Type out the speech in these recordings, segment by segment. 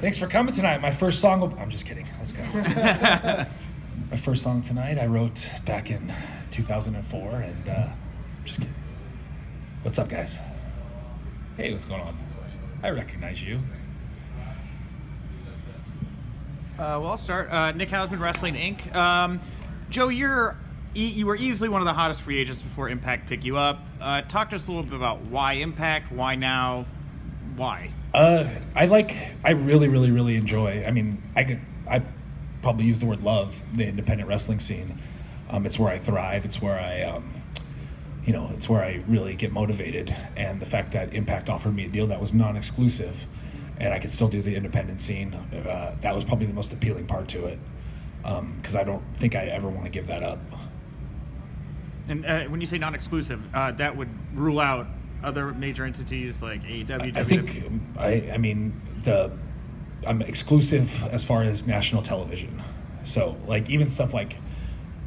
Thanks for coming tonight. My first song, I'm just kidding. Let's go. My first song tonight I wrote back in 2004, and just kidding. What's up, guys? Hey, what's going on? I recognize you. Well, I'll start. Nick Hausman, Wrestling Inc. Joe, you were easily one of the hottest free agents before Impact picked you up. Talk to us a little bit about why Impact, why now, why? I really enjoy. I mean, I probably use the word love the independent wrestling scene. It's where I thrive. It's where it's where I really get motivated. And the fact that Impact offered me a deal that was non-exclusive, and I could still do the independent scene, that was probably the most appealing part to it. Because I don't think I ever want to give that up. And when you say non-exclusive, that would rule out other major entities like AEW, I think I'm exclusive as far as national television. So like even stuff like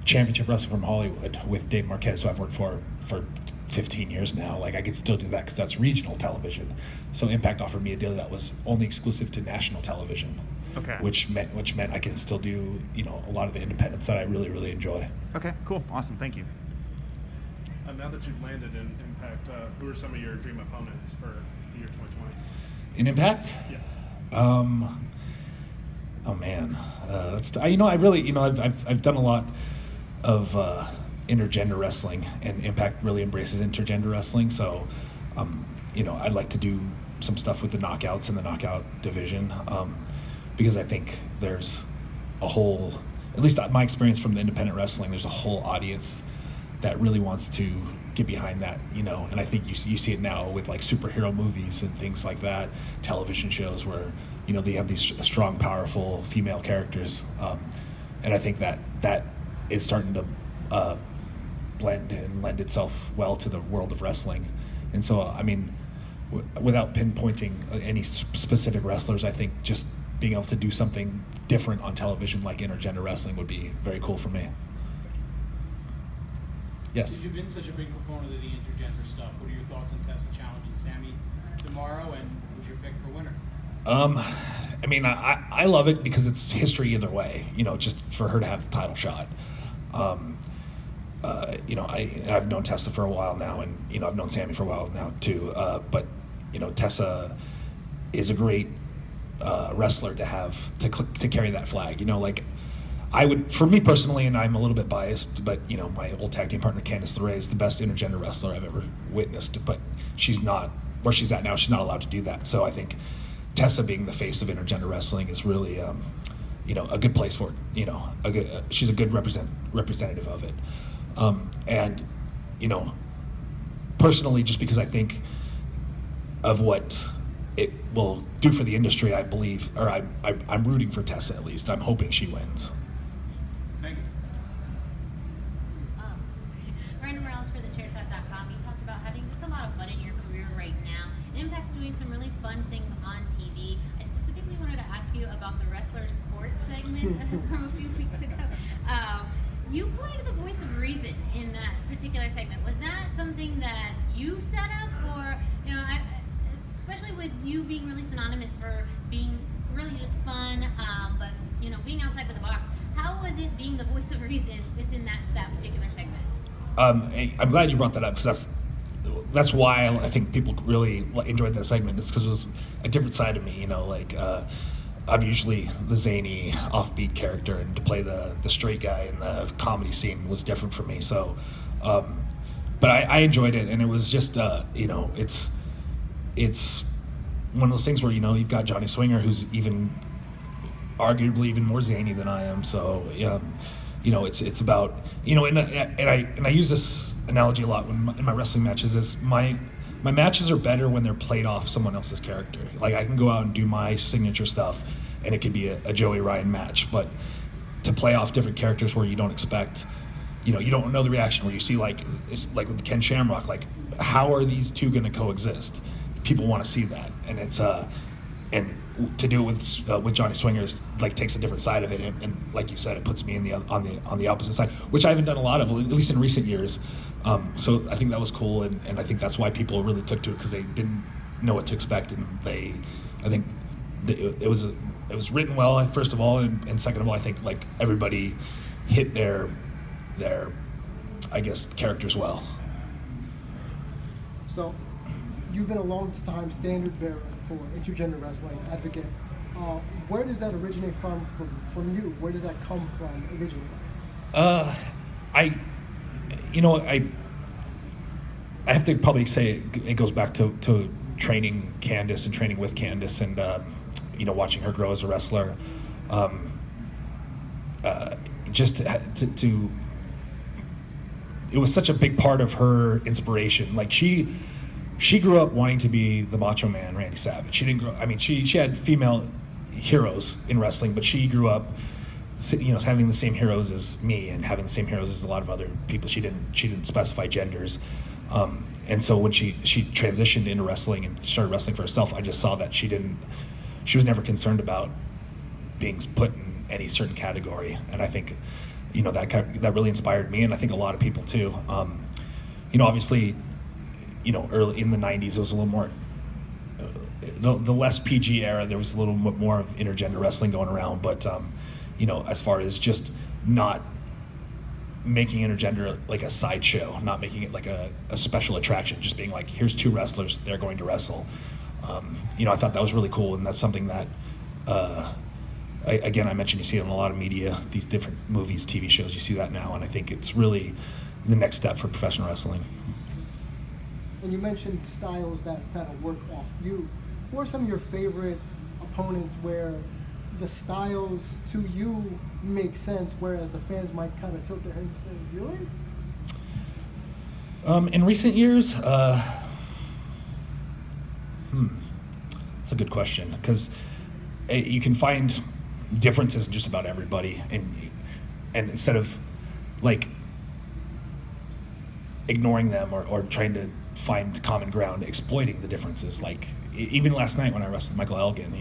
Championship Wrestling from Hollywood with Dave Marquez, who I've worked for 15 years now, like I could still do that because that's regional television. So Impact offered me a deal that was only exclusive to national television. Okay. Which meant I can still do, a lot of the independents that I really enjoy. Okay, cool, awesome, thank you. Now that you've landed in Impact, who are some of your dream opponents for the year 2020? In Impact? Yeah. Oh man, I've done a lot of intergender wrestling, and Impact really embraces intergender wrestling. So, I'd like to do some stuff with the knockouts in the knockout division, because I think there's a whole, at least my experience from the independent wrestling, there's a whole audience that really wants to get behind that, and I think you see it now with like superhero movies and things like that, television shows where, they have these strong, powerful female characters, and I think that is starting to blend and lend itself well to the world of wrestling. And so, I mean, without pinpointing any specific wrestlers, I think just being able to do something different on television like intergender wrestling would be very cool for me. Yes. You've been such a big proponent of the intergender stuff. What are your thoughts on Tessa challenging Sammy tomorrow, and who's your pick for winner? I mean, I love it because it's history either way, just for her to have the title shot. I've known Tessa for a while now, and, I've known Sammy for a while now too. But, Tessa is a great wrestler to have to carry that flag. I would, for me personally, and I'm a little bit biased, but my old tag team partner Candace Owens is the best intergender wrestler I've ever witnessed. But she's not where she's at now. She's not allowed to do that. So I think Tessa being the face of intergender wrestling is really, a good place for it. She's a good representative of it. And personally, just because I think of what it will do for the industry, I believe, or I'm rooting for Tessa at least. I'm hoping she wins. Thank you. Brandon Morales for thechairshot.com. You talked about having just a lot of fun in your career right now. Impact's doing some really fun things on TV. I specifically wanted to ask you about the Wrestler's Court segment from a few weeks ago. You played the voice of reason in that particular segment. Was that something that you set up, or especially with you being really synonymous for being really just fun, but being outside of the box? How was it being the voice of reason within that particular segment? I'm glad you brought that up, because that's why I think people really enjoyed that segment. It's because it was a different side of me. I'm usually the zany, offbeat character, and to play the straight guy in the comedy scene was different for me. So, but I enjoyed it, and it was just, it's one of those things where you've got Johnny Swinger, who's arguably even more zany than I am. So, it's about and I use this analogy a lot in my wrestling matches. Is my matches are better when they're played off someone else's character. Like I can go out and do my signature stuff, and it could be a Joey Ryan match, but to play off different characters where you don't expect, you don't know the reaction, where you see it's like with Ken Shamrock, like how are these two going to coexist? People want to see that, and it's and to do it with Johnny Swinger takes a different side of it, and like you said, it puts me on the opposite side, which I haven't done a lot of, at least in recent years. So I think that was cool, and I think that's why people really took to it, because they didn't know what to expect, and I think it was written well, first of all, and second of all, I think like everybody hit their I guess characters well. So, you've been a long time standard bearer for intergender wrestling advocate. Where does that originate from you? Where does that come from originally? I have to probably say it goes back to training Candace and training with Candace and watching her grow as a wrestler. Just to it was such a big part of her inspiration. Like she grew up wanting to be the Macho Man, Randy Savage. She didn't grow. I mean, she had female heroes in wrestling, but she grew up, having the same heroes as me and having the same heroes as a lot of other people. She didn't specify genders, and so when she transitioned into wrestling and started wrestling for herself, I just saw that she was never concerned about being put in any certain category, and I think that really inspired me, and I think a lot of people too. Obviously, early in the 90s, it was a little more, the less PG era, there was a little bit more of intergender wrestling going around, but, as far as just not making intergender like a sideshow, not making it like a special attraction, just being like, here's two wrestlers, they're going to wrestle. I thought that was really cool, and that's something that, I mentioned you see it in a lot of media, these different movies, TV shows, you see that now, and I think it's really the next step for professional wrestling. And you mentioned styles that kind of work off you. Who are some of your favorite opponents where the styles to you make sense, whereas the fans might kind of tilt their heads and say, really? In recent years, that's a good question, because you can find differences in just about everybody, and instead of like ignoring them or trying to find common ground, exploiting the differences. Like even last night when I wrestled Michael Elkin,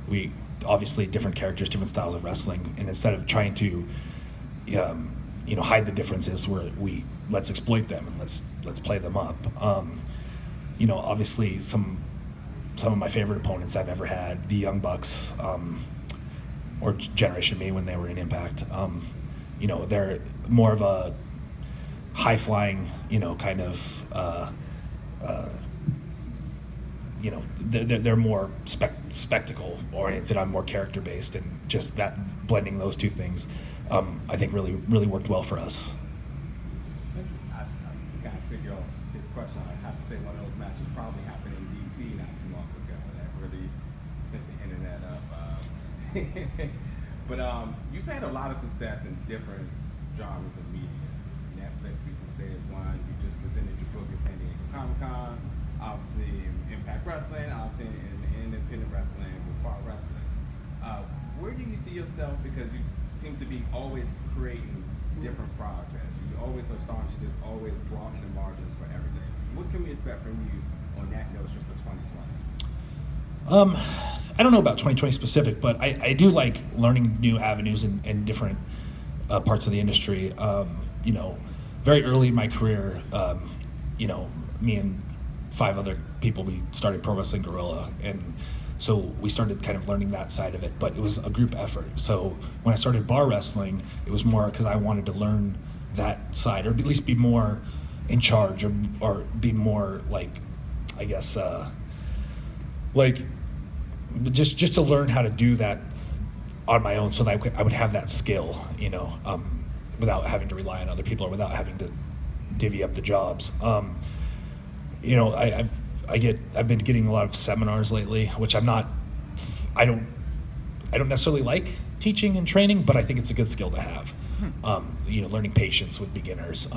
we obviously different characters, different styles of wrestling, and instead of trying to hide the differences, let's exploit them and let's play them up. Obviously some of my favorite opponents I've ever had, the Young Bucks, or Generation Me when they were in Impact. They're more of a high-flying, kind of, they're more spectacle oriented. I'm more character based, and just that blending those two things, I think really worked well for us. To kind of figure out his question, I have to say one of those matches probably happened in DC not too long ago. That really sent the internet up. But you've had a lot of success in different genres of media. Netflix, we can say, is one. You just presented your book at San Diego Comic-Con, obviously in Impact Wrestling, obviously in independent wrestling, with Bar Wrestling. Where do you see yourself? Because you seem to be always creating different projects. You always are starting to just always broaden the margins for everything. What can we expect from you on that notion for 2020? I don't know about 2020 specific, but I do like learning new avenues and different parts of the industry. Very early in my career, me and 5 other people, we started Pro Wrestling Guerrilla, and so we started kind of learning that side of it, but it was a group effort. So when I started bar wrestling, it was more because I wanted to learn that side, or at least be more in charge, or be more like, I guess, just to learn how to do that on my own, so that I would have that skill, without having to rely on other people or without having to divvy up the jobs. I've been getting a lot of seminars lately, which I don't necessarily like teaching and training, but I think it's a good skill to have. Learning patience with beginners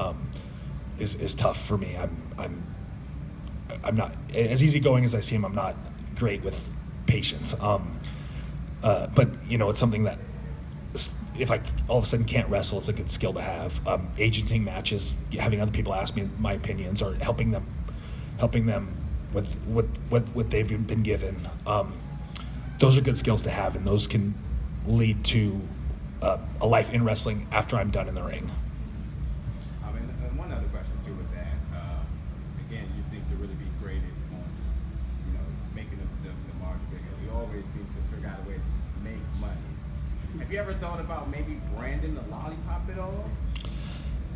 is tough for me. I'm not as easygoing as I seem. I'm not great with patience. But it's something that if I all of a sudden can't wrestle, it's a good skill to have. Agenting matches, having other people ask me my opinions, or helping them with what they've been given. Those are good skills to have, and those can lead to a life in wrestling after I'm done in the ring. And one other question too with that. Again, you seem to really be creative on just making the margin bigger. We always seem to Have you ever thought about maybe branding the lollipop at all?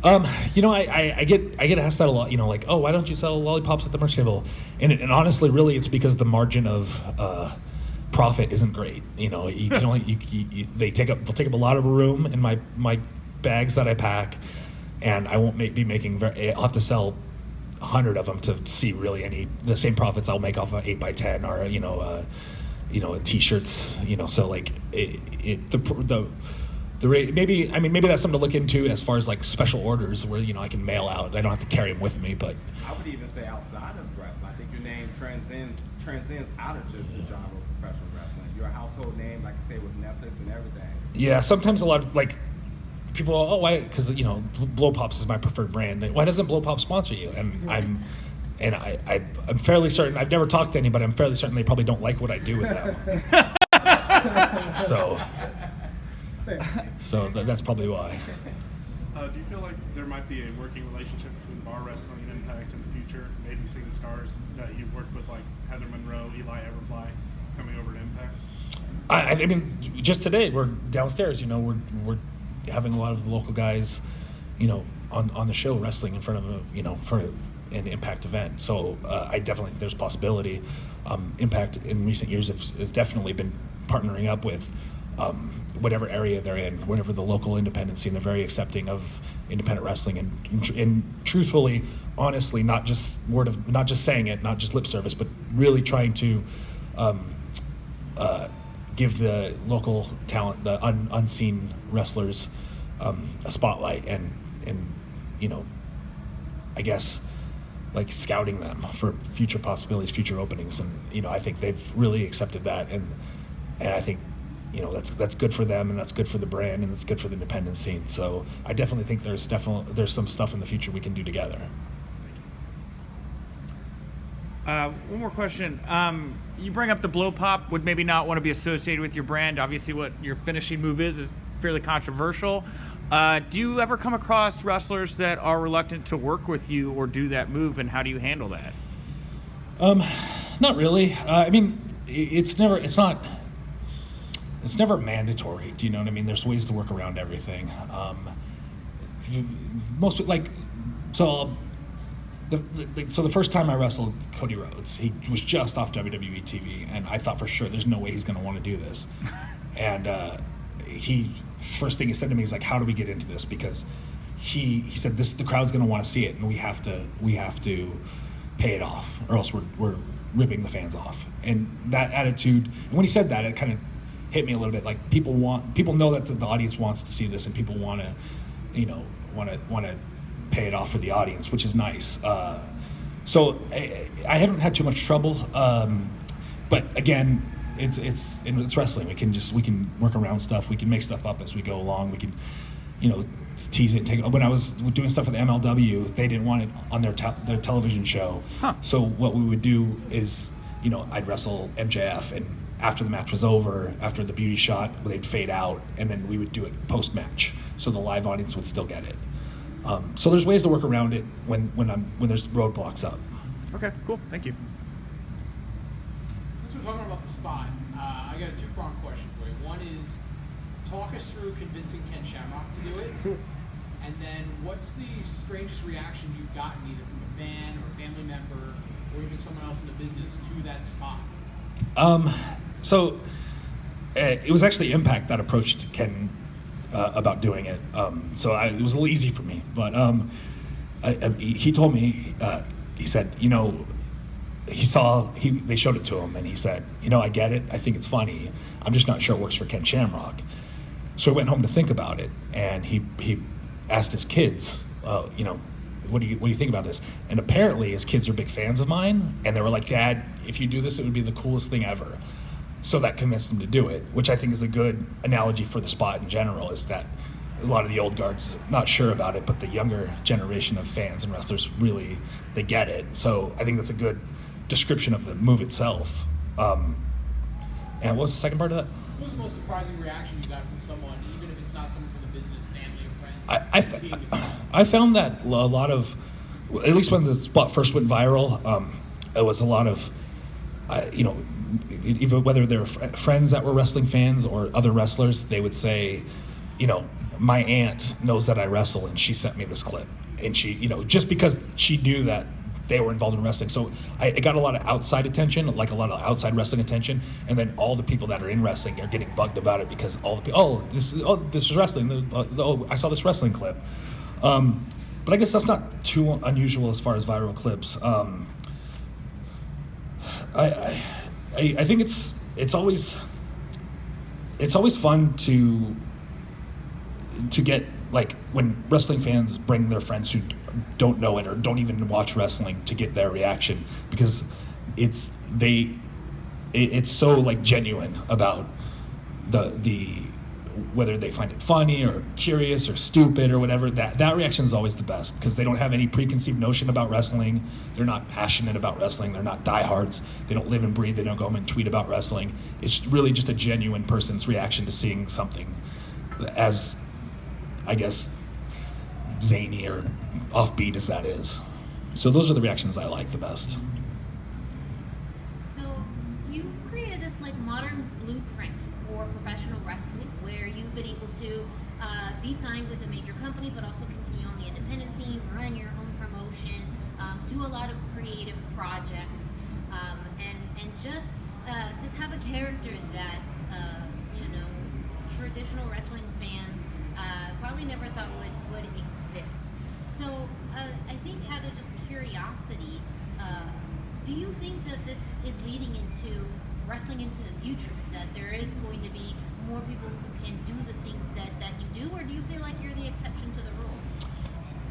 I get asked that a lot. Like, oh, why don't you sell lollipops at the merch table? And honestly, really, it's because the margin of profit isn't great. You can only they'll take up a lot of room in my bags that I pack, and I won't be making I'll have to sell 100 of them to see really the same profits I'll make off of 8x10 or t-shirts. So like the rate, maybe that's something to look into as far as like special orders where I can mail out. I don't have to carry them with me, but I would even say outside of wrestling, I think your name transcends out of just the genre of professional wrestling. You're a household name, like I say, with Netflix and everything. yeah, sometimes a lot of like people, oh, why? Because Blow Pops is my preferred brand. Why doesn't Blow Pop sponsor you? And I'm fairly certain. I've never talked to anybody. I'm fairly certain they probably don't like what I do with them. So. Fair. So that's probably why. Do you feel like there might be a working relationship between bar wrestling and Impact in the future? Maybe seeing the stars that you've worked with, like Heather Monroe, Eli Everfly, coming over to Impact? I mean, just today we're downstairs. We're having a lot of the local guys, on the show wrestling in front of for an Impact event. So I definitely think there's possibility. Impact in recent years has definitely been partnering up with. Whatever area they're in, whatever the local independent scene, they're very accepting of independent wrestling and truthfully, honestly, not just saying it, not just lip service, but really trying to give the local talent, the unseen wrestlers, a spotlight and I guess like scouting them for future possibilities, future openings, and I think they've really accepted that, and I think. That's good for them, and that's good for the brand, and it's good for the independent scene. So I definitely think there's some stuff in the future we can do together. One more question. You bring up the Blow Pop, would maybe not want to be associated with your brand. Obviously, what your finishing move is fairly controversial. Do you ever come across wrestlers that are reluctant to work with you or do that move, and how do you handle that? Not really. I mean, it's never mandatory. Do you know what I mean? There's ways to work around everything. The first time I wrestled Cody Rhodes, he was just off WWE TV, and I thought for sure there's no way he's going to want to do this. And first thing he said to me is like, "How do we get into this?" Because he said the crowd's going to want to see it, and we have to pay it off, or else we're ripping the fans off. And that attitude, and when he said that, it kind of hit me a little bit. Like people know that the audience wants to see this, and people want to pay it off for the audience, which is nice. So I haven't had too much trouble, but again, it's wrestling. We can work around stuff. We can make stuff up as we go along. We can tease it. When I was doing stuff with MLW, they didn't want it on their television show. Huh. So what we would do is I'd wrestle MJF, and after the match was over, after the beauty shot, they'd fade out, and then we would do it post-match, so the live audience would still get it. So there's ways to work around it when there's roadblocks up. Okay, cool. Thank you. Since we're talking about the spot, I got a two-pronged question for you. One is, talk us through convincing Ken Shamrock to do it, and then what's the strangest reaction you've gotten either from a fan or a family member or even someone else in the business to that spot? So it was actually Impact that approached Ken about doing it. It was a little easy for me, but he told me, he said, they showed it to him, and he said, I get it. I think it's funny. I'm just not sure it works for Ken Shamrock. So he went home to think about it, and he asked his kids, what do you think about this? And apparently his kids are big fans of mine, and they were like, "Dad, if you do this, it would be the coolest thing ever." So that convinced him to do it, which I think is a good analogy for the spot in general, is that a lot of the old guard's not sure about it, but the younger generation of fans and wrestlers really, they get it. So I think that's a good description of the move itself. And what was the second part of that? What was the most surprising reaction you got from someone, even if it's not someone from the business, family, or friends? I found that a lot of, at least when the spot first went viral, it was a lot of, even whether they're friends that were wrestling fans or other wrestlers, they would say, my aunt knows that I wrestle and she sent me this clip. And she, just because she knew that they were involved in wrestling. So I got a lot of outside attention, like a lot of outside wrestling attention. And then all the people that are in wrestling are getting bugged about it because all the people, this is wrestling. I saw this wrestling clip. But I guess that's not too unusual as far as viral clips. I think it's always fun to get, like, when wrestling fans bring their friends who don't know it or don't even watch wrestling to get their reaction, because it's so, like, genuine about the whether they find it funny or curious or stupid or whatever. That reaction is always the best, because they don't have any preconceived notion about wrestling. They're not passionate about wrestling. They're not diehards. They don't live and breathe. They don't go home and tweet about wrestling. It's really just a genuine person's reaction to seeing something as, I guess, zany or offbeat as that is. So those are the reactions I like the best. So you've created this like modern blueprint for professional wrestling, where you've been able to be signed with a major company, but also continue on the independent scene, run your own promotion, do a lot of creative projects, and just have a character that traditional wrestling fans probably never thought would exist. So I think, out of just curiosity, do you think that this is leading into wrestling into the future, that there is going to be more people who can do the things that you do, or do you feel like you're the exception to the rule?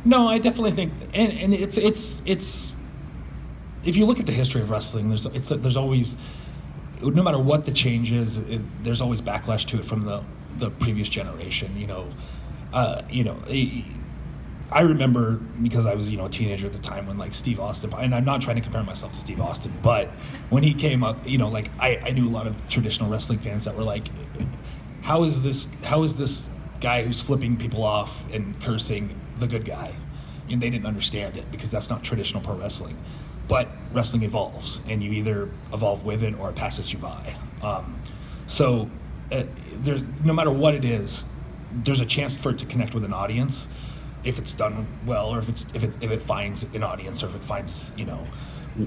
No, I definitely think, and it's if you look at the history of wrestling, there's always, no matter what the change is, there's always backlash to it from the previous generation. I remember, because I was a teenager at the time, when like Steve Austin, and I'm not trying to compare myself to Steve Austin, but when he came up, like I knew a lot of traditional wrestling fans that were like, how is this guy who's flipping people off and cursing the good guy? And they didn't understand it, because that's not traditional pro wrestling. But wrestling evolves, and you either evolve with it or it passes you by. So there's, no matter what it is, there's a chance for it to connect with an audience if it's done well, or if it finds an audience, or if it finds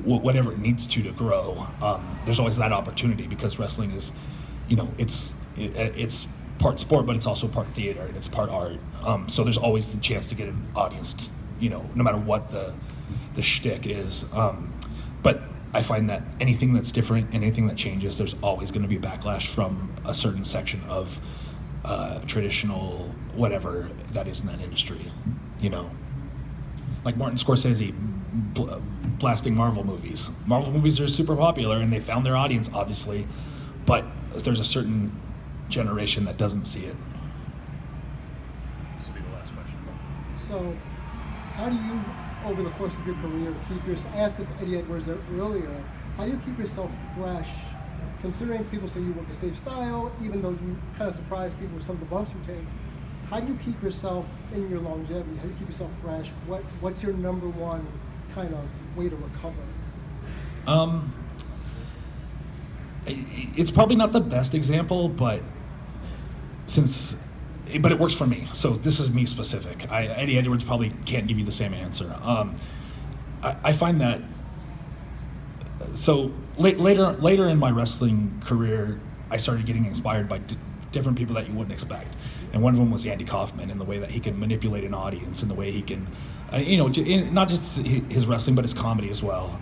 whatever it needs to grow. There's always that opportunity, because wrestling is, it's part sport, but it's also part theater, and it's part art. So there's always the chance to get an audience, no matter what the shtick is. But I find that anything that's different and anything that changes, there's always going to be backlash from a certain section of traditional whatever that is in that industry. Like Martin Scorsese blasting Marvel movies. Marvel movies are super popular, and they found their audience, obviously, but there's a certain generation that doesn't see it. This will be the last question. So, how do you, over the course of your career, I asked this Eddie Edwards earlier, how do you keep yourself fresh, considering people say you work a safe style, even though you kind of surprise people with some of the bumps you take? How do you keep yourself in your longevity? How do you keep yourself fresh? What's your number one kind of way to recover? It's probably not the best example, but it works for me. So this is me specific. Eddie Edwards probably can't give you the same answer. I find that, so later in my wrestling career, I started getting inspired by different people that you wouldn't expect. And one of them was Andy Kaufman, and the way that he can manipulate an audience, and the way he can, not just his wrestling, but his comedy as well.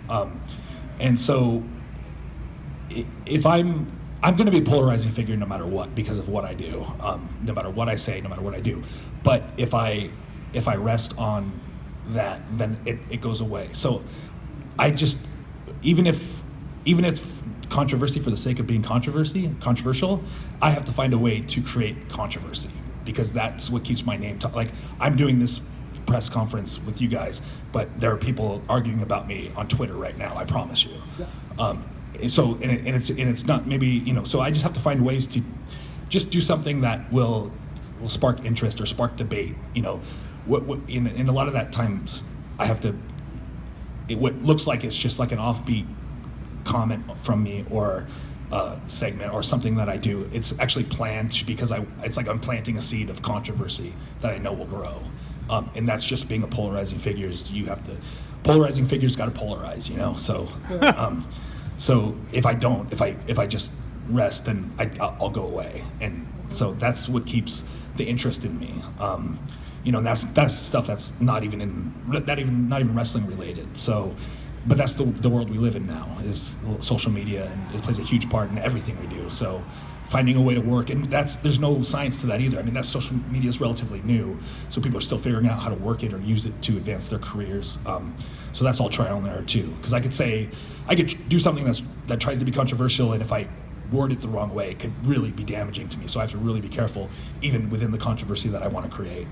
And so if I'm going to be a polarizing figure no matter what, because of what I do, no matter what I say, no matter what I do. But if I rest on that, then it goes away. So I just, even if controversy for the sake of being controversial, I have to find a way to create controversy, because that's what keeps my name like, I'm doing this press conference with you guys, but there are people arguing about me on Twitter right now, I promise you. Yeah. So it's not, maybe, so I just have to find ways to just do something that will spark interest or spark debate. What in a lot of that times I have to, what looks like it's just like an offbeat comment from me or a segment or something that I do, it's actually planned because it's like I'm planting a seed of controversy that I know will grow. And that's just being a polarizing figures. Polarizing figures got to polarize, you know? So, so if I just rest, then I'll go away. And so that's what keeps the interest in me. You know, and that's stuff that's not even wrestling related. So, but that's the world we live in now, is social media, and it plays a huge part in everything we do. So finding a way to work, and there's no science to that either. I mean, that social media is relatively new, so people are still figuring out how to work it or use it to advance their careers. So that's all trial and error too. Because I could do something that tries to be controversial, and if I word it the wrong way, it could really be damaging to me. So I have to really be careful, even within the controversy that I want to create.